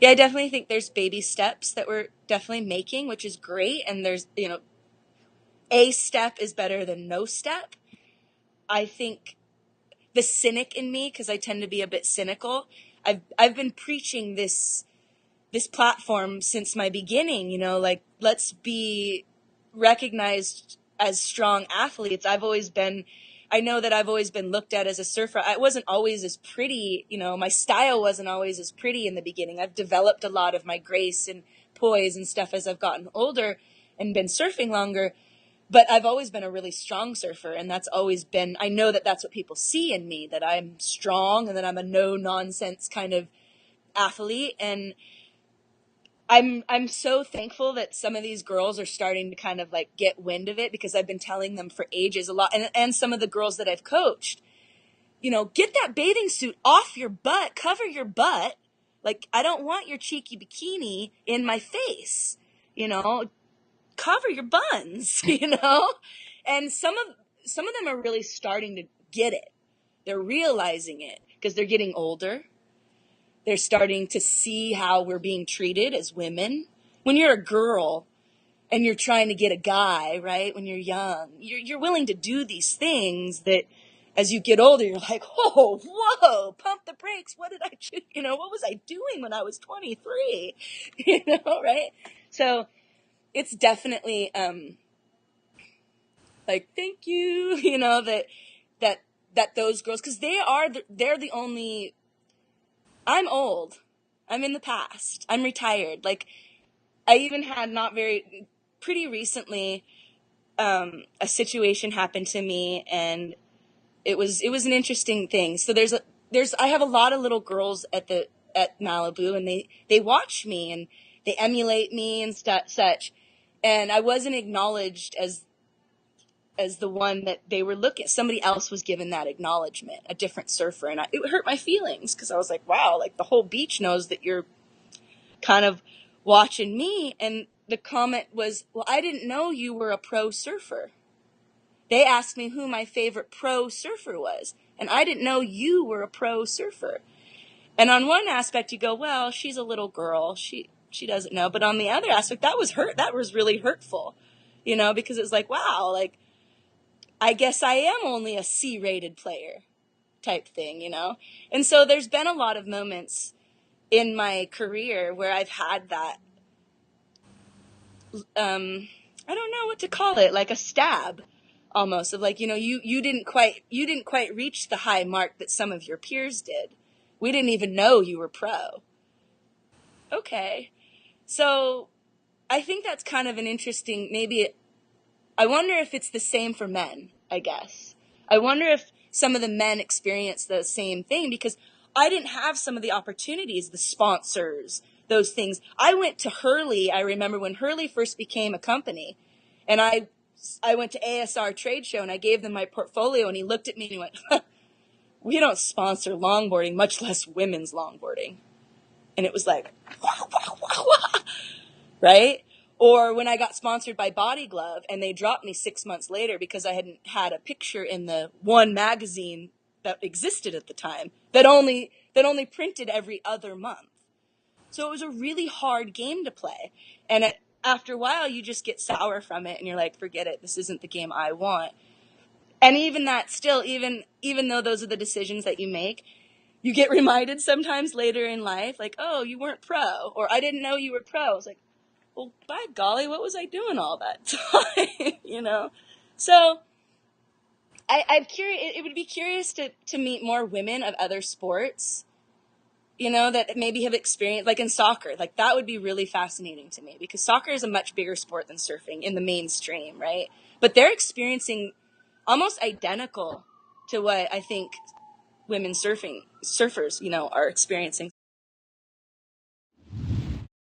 Yeah, I definitely think there's baby steps that we're definitely making, which is great. And there's, a step is better than no step. I think the cynic in me, because I tend to be a bit cynical, I've been preaching this platform since my beginning, like, let's be recognized as strong athletes. I know that I've always been looked at as a surfer. I wasn't always as pretty, my style wasn't always as pretty in the beginning. I've developed a lot of my grace and poise and stuff as I've gotten older and been surfing longer. But I've always been a really strong surfer, and that's always been, I know that that's what people see in me, that I'm strong and that I'm a no nonsense kind of athlete. And I'm so thankful that some of these girls are starting to kind of like get wind of it, because I've been telling them for ages a lot. And some of the girls that I've coached, get that bathing suit off your butt, cover your butt. Like, I don't want your cheeky bikini in my face, cover your buns, And some of them are really starting to get it. They're realizing it because they're getting older. They're starting to see how we're being treated as women. When you're a girl and you're trying to get a guy, right? When you're young, you're willing to do these things that as you get older, you're like, oh, whoa, pump the brakes. What did I do? What was I doing when I was 23? Right? So it's definitely, like, thank you, that, that those girls, cause they're the only, I'm old. I'm in the past. I'm retired. Like, I even had pretty recently, a situation happened to me, and it was an interesting thing. So I have a lot of little girls at Malibu, and they watch me and they emulate me and such. And I wasn't acknowledged as the one that they were looking at. Somebody else was given that acknowledgement, a different surfer. And it hurt my feelings, because I was like, wow, like, the whole beach knows that you're kind of watching me. And the comment was, well, I didn't know you were a pro surfer. They asked me who my favorite pro surfer was, and I didn't know you were a pro surfer. And on one aspect, you go, well, she's a little girl. She doesn't know. But on the other aspect, that was really hurtful, because it's like, wow, like, I guess I am only a C-rated player type thing, And so there's been a lot of moments in my career where I've had that, I don't know what to call it, like a stab almost, of like, you didn't quite reach the high mark that some of your peers did. We didn't even know you were pro. Okay. So I think that's kind of an interesting, I wonder if it's the same for men, I guess. I wonder if some of the men experience the same thing, because I didn't have some of the opportunities, the sponsors, those things. I went to Hurley. I remember when Hurley first became a company, and I went to ASR trade show, and I gave them my portfolio, and he looked at me and he went, we don't sponsor longboarding, much less women's longboarding. And it was like, wah, wah, wah, wah, right? Or when I got sponsored by Body Glove, and they dropped me 6 months later because I hadn't had a picture in the one magazine that existed at the time that only printed every other month. So it was a really hard game to play. And after a while, you just get sour from it, and you're like, forget it. This isn't the game I want. And even that still, even though those are the decisions that you make, you get reminded sometimes later in life, like, oh, you weren't pro, or I didn't know you were pro. I was like, well, by golly, what was I doing all that time? So I'm curious. It would be curious to meet more women of other sports, that maybe have experienced, like in soccer. Like, that would be really fascinating to me, because soccer is a much bigger sport than surfing in the mainstream, right? But they're experiencing almost identical to what I think women surfers, are experiencing.